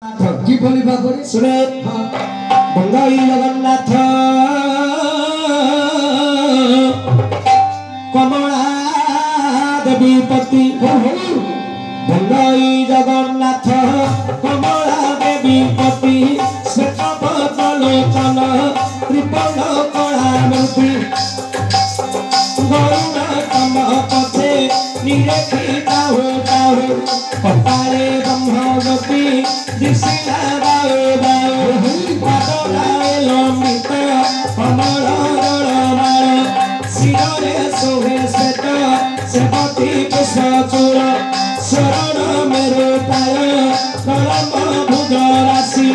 কিভাবে ভাবে শুনে বঙ্গাই জগন্নাথ কমলা দেবী পতি বঙ্গাই জগন্নাথ কমলা দেবী পতি শ্বেত বদলোচন ত্রিপল কলা মূর্তি গৌর তম পথে নিরেখি যাও যাও কপালে ব্রহ্মজ্যোতি দিশিলা দাও দাও পাদলায় লম্বিত কমল দলমাଳ শিরে শোভে শ্বেত সেবতী পুষ্পচূড় শরণ মেরু তায় কলম ভুজ রাশি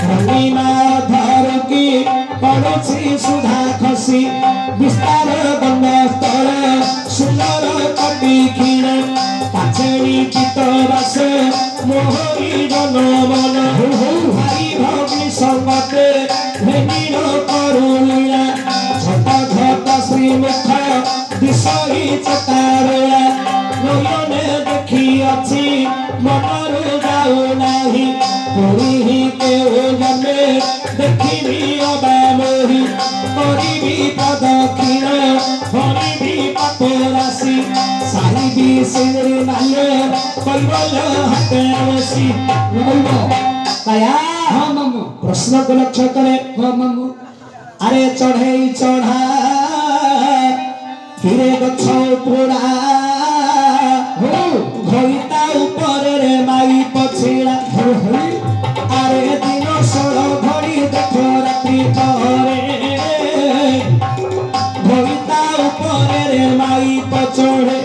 ধনিমা ধরকি পড়ুছি সুধা খসি বিস্তার বন্দস্থଳ সুন্দর কটি ক্ষীণ পাছেড়ি চিতবাস মোহরি জনমন ভাই ভগ্নি সঙ্গতে ভেঙিল করুণা ঝট ঝট শ্রীমুখ দিশহি চেতারয়া নয়নে দেখিଅছি মনରୁ যাও ନାହିଁ পুরী কেউ জন্মে দেখিবি অবা মোহি করিবি প্রদক্ষিণ হরিবি পাপ রাশি সারিবি সিঁড়ি নাল কৈবল্য হাতে বসি কায়া প্রশ্ন को लक्ष्य करे আরে চढ़ई চढ़ा ধীরে গছ পোড়া ঘইতা উপরে রে মাই পছিড়া আরে দিন ষোল ঘড়ি দেখ রাত্রি পরে ঘইতা উপরে রে মাই পছড়ে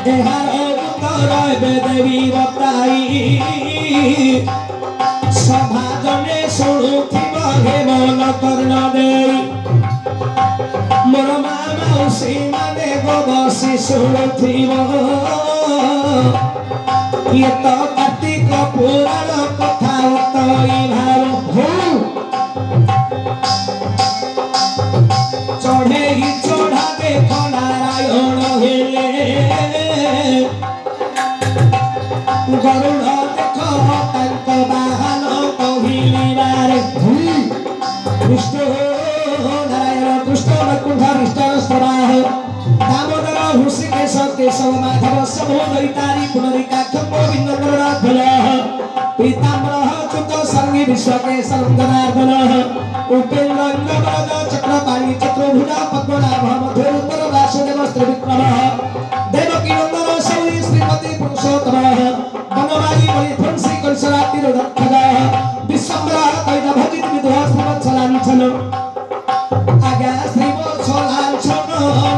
এহার উত্তর এবে দেবী বতাই সভা জনে শুণুথিব হে মন কর্ণ দেই মোর মা মাউসী মানে গো বসি শুণুথিব ইয়ে তো কার্তিক পুরাণ কথা তৈ ভাব চঢ়েই চঢ়া দেখ নারায়ণ হেলে গরুড় দেখ তাଙ୍କ বাহন কহিলিবারে বিষ্ণু নারায়ণ কৃষ্ণ বৈকুণ্ঠ বিষ্ণু স্তরাহ দামোদর হৃষিকেশ কেশব মাধব শম্ভু দৈতারি পুনরিকাক্ষ গোবিন্দ গরুড়াধ্বজ পীতাম্বর চ্যুত সঙ্গী বিশ্বকেশরং জনার্দন উপেন্দ্র বরদ চক্রপাণি চতুর্ভুজ পদ্মনাভ মধুরোত্তর বাসুদেব ত্রিবিক্রম দেবকী নন্দন শৌরি শ্রীমতী পুरुषोत्तम বনমালী বলি ধ্বংসী কলসরাতির রক্ষজ বিশ্বম্বর তৈল ভজিত বিধুষ শ্রীবৎসলাঞ্ছন আজ্ঞা শ্রীবৎসলাঞ্ছন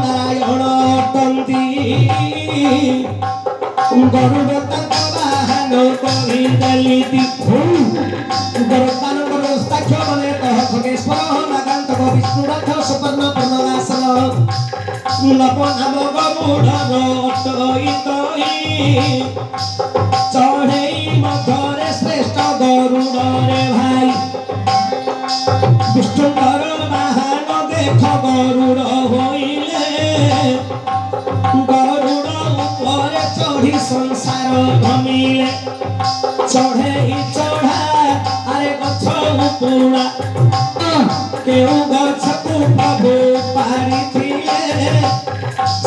নারায়ণ তন্তি গরুড় তাଙ୍କ বাহন কহিদেলিতি গরুড় গরুস্তাক্ষ বলে কহ খগেশ্বর নাগান্তক বিষ্ণু রথ সুপর্ণ পূর্ণনাশন নব নাম গরুড় অটই তৈ চঢ়েই মধ্যরে শ্রেষ্ঠ গরুড়রে ভাই বিষ্ণুଙ୍କର বাহন দেখ গরুড় হইলে গরুড় উপরে চঢ়ি সংসার ঘমিলে চঢ়েই চঢ়া আরে গছ উপৰা কেউ গছକୁ পাবো পাৰিଥିଲେ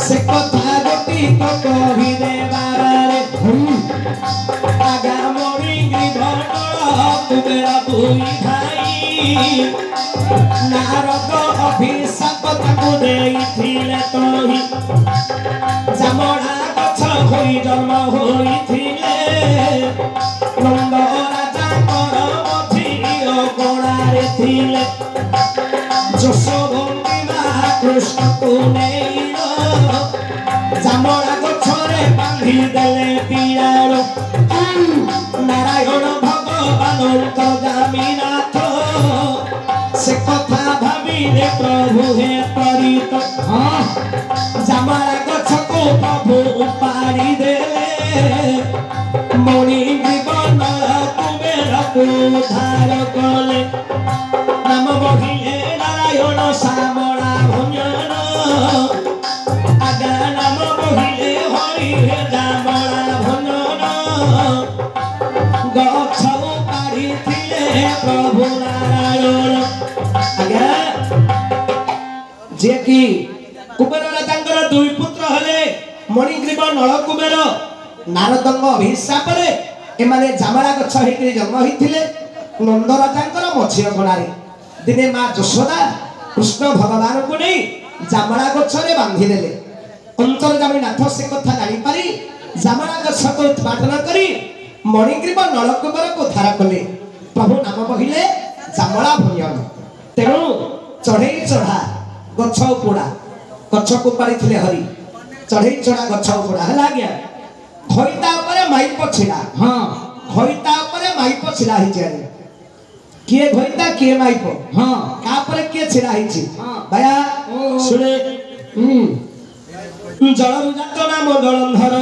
সে কথা গোটিক কহি দেবারে আগামী গৃহমণ্ডল কুবের দুই ভাই নারদ অভিଶାପ ତାକୁ ଦେଇଥିଲେ ତହି ଜାମଳା ଗଛ ହୋଇ ଜନ୍ମ ହୋଇଥିଲେ ନନ୍ଦ ରାଜାଙ୍କର ମଝିଅ ଗଳାରେ ଥିଲେ ଯଶୋବନ୍ତିମା କୃଷ୍ଣକୁ ନେଇଲ ଜାମଳା ଗଛରେ ବାନ୍ଧି ଦେଲେ ପିଆଳ ନାରାୟଣ ଭଗବାନଙ୍କ ଜାମିନାଥ ସେ କଥା ଭାବିଲେ ପ୍ରଭୁ ହେ ତ୍ୱରିତ ଜାମଳା ଗଛକୁ ପ୍ରଭୁ ଉପାଡ଼ି ଦେଲେ ମଣି ଜୀବନର କୁବେରକୁ ଉଦ୍ଧାର କଲେ ନାମ ବହିଲେ ନାରାୟଣ ଶ୍ୟାମଳା ଭଞ୍ଜନ ଆଜ୍ଞା ନାମ ବହିଲେ ହରି হে জামলা ভঞ্জন গছ पाड़िथिले प्रभु नारायण आज्ञा जे कि कुबेर राजा दुई पुत्र हेले मणिग्रीव नलकुबेर नारदंग अभिशाप एमाने जामड़ा गछ होकर जन्म होते नंद राजा मझी अगणारे दिने माँ यशोदा कृष्ण भगवान को नहीं जामड़ा गछरे बांधिदेले अंतर्जामी नाथ से कथा जापारी जामड़ा गछ को उत्पादन करी मणिग्रीव नलकुबेर को उद्धार कले प्रभु नाम कहले जामड़ा भयन तेणु चढ़े चढ़ा गछ उपोड़ा गछ को पाड़ी हरि चढ़े चढ़ा गछ उपोड़ा है आज्ञा खईता माइप छिड़ा हाँ खईता माइप छिड़ा किए घईता किए माइप हाँ कापरे किए छिड़ा भाया सुने जल जात नाम जलंधर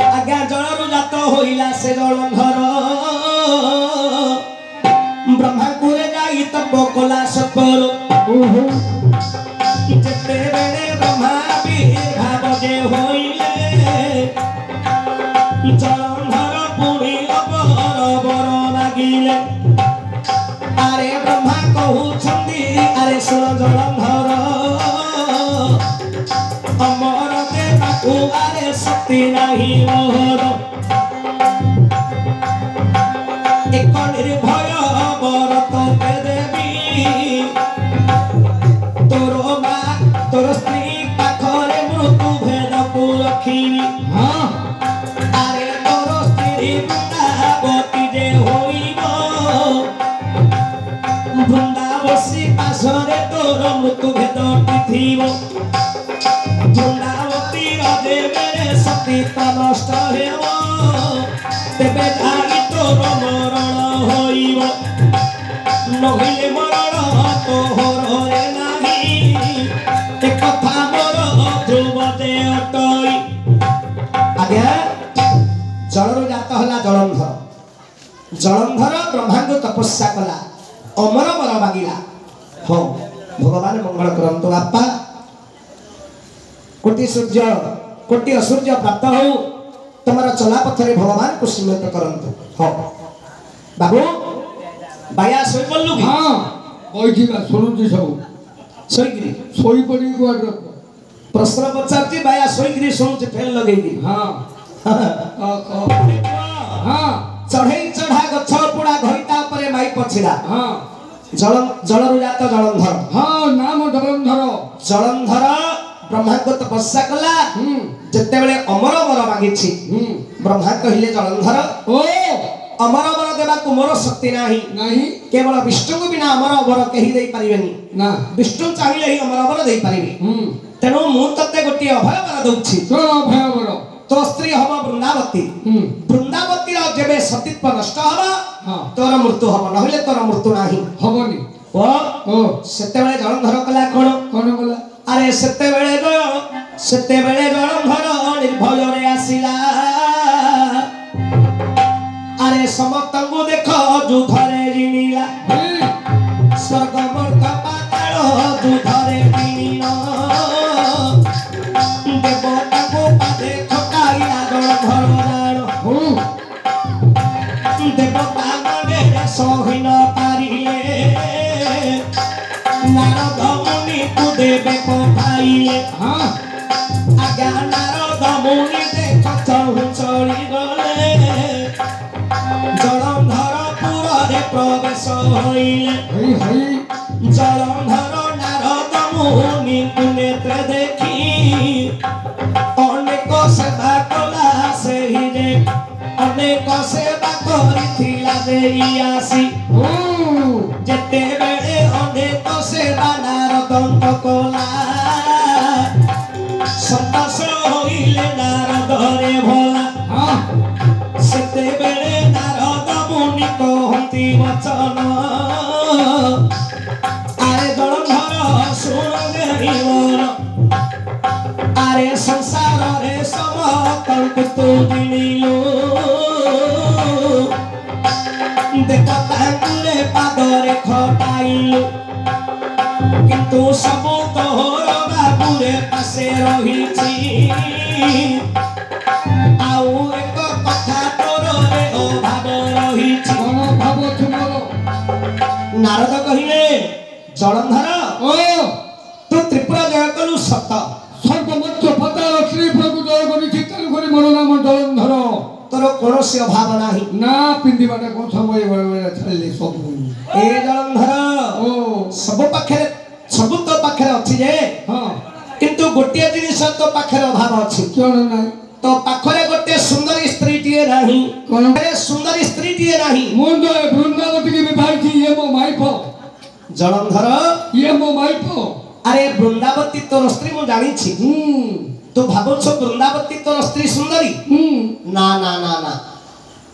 आज्ञा जल जात होइला से जलंधर ब्रह्मा कुरे जाई तप कला सपर जेते बेले ब्रह्मा विभाव जे होइले जलंधर पुणी अपर बर लागिले अरे ब्रह्मा कहउछंदी अरे सुन जलंधर अमर देवकु अरे शक्ति नाही मोहर एक निर्भय बरत के देवी तोर माँ तोर स्त्री पाखरे मृत्यु भेद को रखी हाँ अरे तोर स्त्री वृंदावती जे होइब वृंदावसी पाशरे तोर मृत्यु भेद थिब वृंदावती राजे मेरे सती नष्ट हेब तेबे जाई तोर मरण होइब नहिले मरण तोहर रे नाही एक कथा मोर ध्रुव दे अटई आज्ञा जलर जात हला जलंधर जलंधर ब्रह्मा को तपस्या कला अमर बर मागिला हो भगवान मंगल करंतु बापा कोटि असूर्य प्राप्त हो तुम्हारा चला पथरे भगवान को सीमित करंतु हो बाबू बाया सोई पल्लू हाँ बैठिबा सुनुची सब सोईगिरी सोई पड़ी को प्रश्न पचारती बाया सोईगिरी सुनुची फेल लगेगी हाँ हाँ चढ़े चढ़ा गछ पुड़ा घईता परे माई पछिला हाँ जलरु जात जलंधर हाँ नाम जलंधर जलंधर ब्रह्मा को तपस्या कला जते बेले अमर वर मागिछि ब्रह्मा कहिले जलंधर ओ अमर वर देवा को मोर शक्ति नाही नहीं केवल विष्णु को बिना अमर वर कहि देई परिबेनी ना विष्णु चाहिए ही अमर वर देई परिबे तेणु मु तते गोटी अभय वर दउछि तो अभय वर तो स्त्री हब वृंदावती वृंदावती रा जेबे सतीत्व नष्ट हबा हाँ तोर मृत्यु हब नहिले तोर मृत्यु नाही हबनी ओ सेते बेले जलंधर कला कोन बोला अरे सेते बेले जलंधर निर्भय रे आसिला अरे समतंगु देख जुधरे जिनिला स्वर्ग मर्त पाताल जुधरे जिनिला देवता को पादे खटाइला जलंधर जान देवता मने सहिन पारिले नारद मुनि को देवे पठाइले हाँ आज्ञा नारद मुनि देख चली गले जलंधर पुरे प्रवेश होइले जलंधर नारद मुनि नेत्र देखी अनेक सेवा कला सेही रे अनेक सेवा करिथिला देई आसी जेते बेले अनेक सेवा नारद कला संतोष होइले नारद रे भोला सेते बेले नारद मुनि कहती वचन अरे जलंधर सुन मेरी मोर अरे संसार रे समतंक तू जिनिलो देवता कुले पादरे खटाइलो किंतु सब तोहर बाबूरे पासे रहिछि आउ एक कथा नारद कहिले जलंधर ओ तू त्रिपुरा जय कलु सत सर्वमत्व पताल श्री प्रभु जय करी चित्तन करी मोर नाम जलंधर तोर कौनसी अभाव नाही ना पिंदिबाटा कोन समय बेले छाले सब ए जलंधर ओ सब पाखे सब तो पाखे अछि जे हां किंतु गोटिए जिनिस तो पाखे अभाव अछि कोन नाही तो पाखरे गोटे सुंदर स्त्री टिए नाही कोन अरे सुंदर स्त्री टिए नाही मुंडो वृंदावती की विभाई थी ये मो माइपो जलंधर ये मो माइपो अरे वृंदावती तोर स्त्री मु जानी छी तू भाबुछ वृंदावती तोर स्त्री सुंदरी ना ना ना ना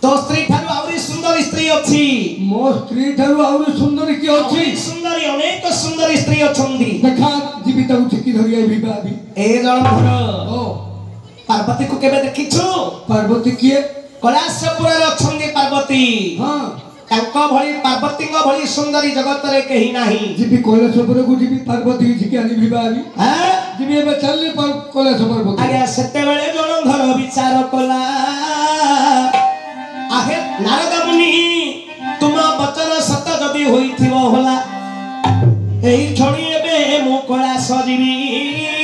तो स्त्री ठारू आउरी सुंदर स्त्री अछि मो स्त्री ठारू आउरी सुंदरी की अछि सुंदरी अनेक सुंदर स्त्री अछंदी देखा जीवित उठकी धरि आई विवाह भी ए जलंधर ओ पार्वती को केबे देखिछु पार्वती किए कैलाशपुर रे अछंदी पार्वती हां तांको भली पार्वती को भली सुंदरी जगत रे कहीं नाही जीवी कैलाशपुर को जीवी पार्वती जी के आनी विवाह भी हैं जीवी एबे चलले पर कैलाशपुर को आगे सेते बेले जलंधर विचार कला आहे नारद मुनि तुम वचन सत जदि होइथिबो होला एई छणी एबे मु कैलाश जीवी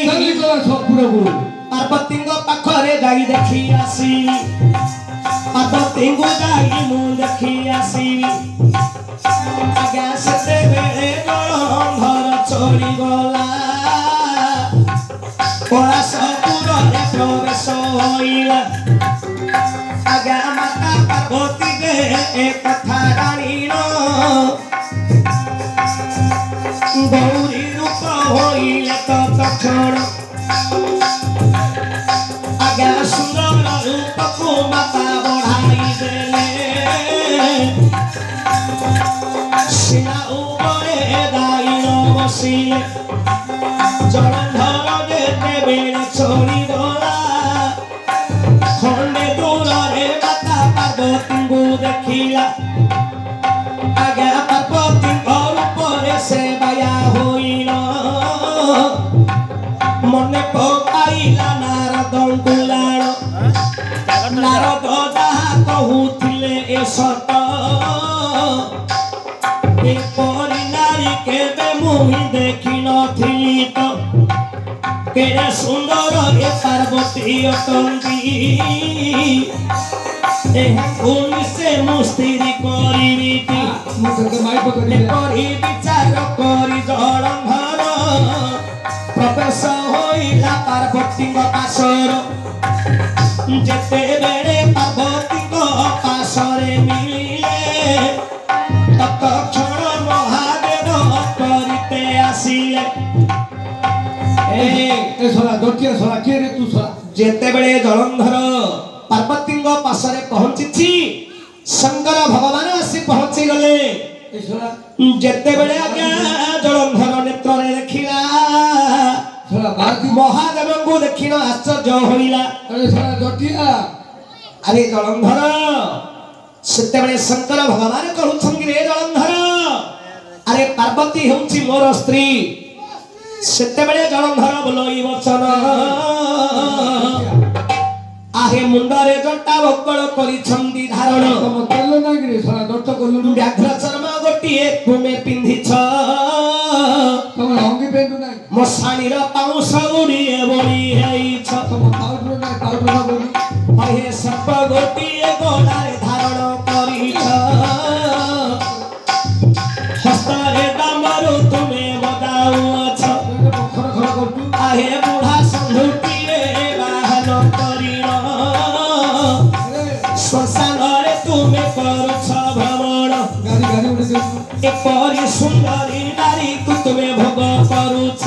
चलले कैलाशपुर को पार्वती पाखरे जाई देखी आसी पार्वती जाई मु देखी आसी आज्ञा से बेले जलंधर चली गला कैलाशपुर रे प्रवेश होइला आज्ञा माता पार्वती गे एक कथा जानिलो गौरी रूप होइले तो तक्षण आज्ञा सुंदर रूप को माता बढ़ाई देले सिना ऊपरे दाइनो बसिले जलंधर जेते बेले चली गला खंडे दूर रे माता पार्वती को देखिला आज्ञा पार्वती ऊपरे से बाया होइलो मने पकाइला नारद गुलाल नारद जहा कहूथिले ए सत ए परी नारी केबे मुहि देखि नथिली तो केरे सुंदर ए पार्वती अटंती ए कोन से मुस्तिरी करिबी मुझे माइक पकड़ी करी विचार करी जलंधर प्रवेश होइला पार्वती पासर जेते बेले पार्वती पासरे मिलिले तत्क्षण महादेव करते आसिले ए सोला दोटिया सोला के रे तू सोला जेते बेले जलंधर पार्वती पासरे पहुंची शंकर भगवान आसी पहुंची गले ए सोला जेते बेले आज्ञा जलंधर नेत्र रे देखिला सोला बाती महादेव को देखिन आश्चर्य होइला अरे सोला दोटिया अरे जलंधर सेते बेले शंकर भगवान कहउछन रे जलंधर अरे पार्वती होउची मोर स्त्री सेते बेले जलंधर बोलई वचन आहे मुंडरे जटा बकळ करिछंदी धारण तम तेल ना गिरे सोला दोट कोलुडू व्याघ्र चर्म गोटिए तुमे पिंधिछ तम अंगी पेंडू ना मसाणीर पाउस उड़िए बड़ी हेइछ तम पाउडर ना बोली आहे सर्प गोटिए गोलारे धारण करिछ हस्तरे डामरु तुमे बजाउछ खर खर करतू आहे बुढ़ा संधुटिए बाहन करिन श्मशानरे तुमे करुछ भ्रमण गाड़ी गाड़ी उड़े दे एपरी सुंदरी नारी को तुमे भोग करुछ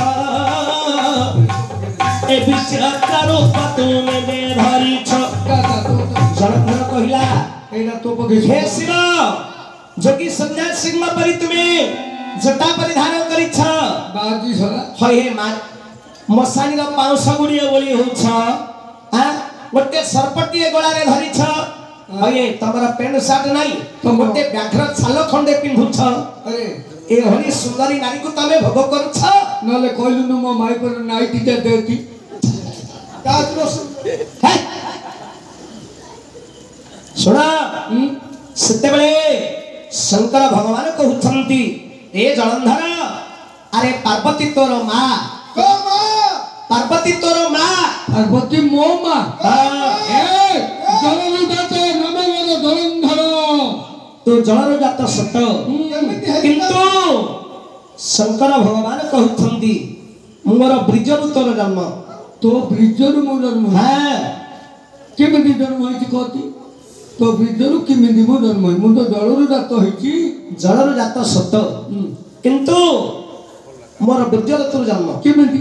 ए विचित्र रूप तुमे दे धरिछ दादा तो जलंधर कहिला एना तो पगे हे शिव जोगी संजय सिंह परि तुमे जटा परिधान करिछ बाजी सोला हे मा मसाणीर पाउस गुड़िए बोली होछ आ गोटे सर्पटिए गोलारे धरिछ हे तमरा पेंट शर्ट नाही तो गोटे व्याघ्र छाल खंडे पिंधुछ अरे ए हनी सुंदरी नारी को तमे भोग करुछ नले कहलु न मो माई पर नाइट टे देती ताजरो हे सुना सेते बेले शंकर भगवान कहउछंती ए जलंधर अरे पार्वती तोर माँ पार्वती तोर माँ पार्वती मो माँ हाँ, जलरु जात नाम मोर जलंधर तू जलर जात सत किंतु शंकर भगवान कहते मोर ब्रिजरु तोर जन्म तो ब्रिजरु मो जन्म हाँ केमिति जन्म होइछि कहती तो ब्रिजरु केमिति मो जन्म मु तो जलरु जात होइछि जलर जात सत किंतु मोर ब्रिजर तोर जन्म केमिति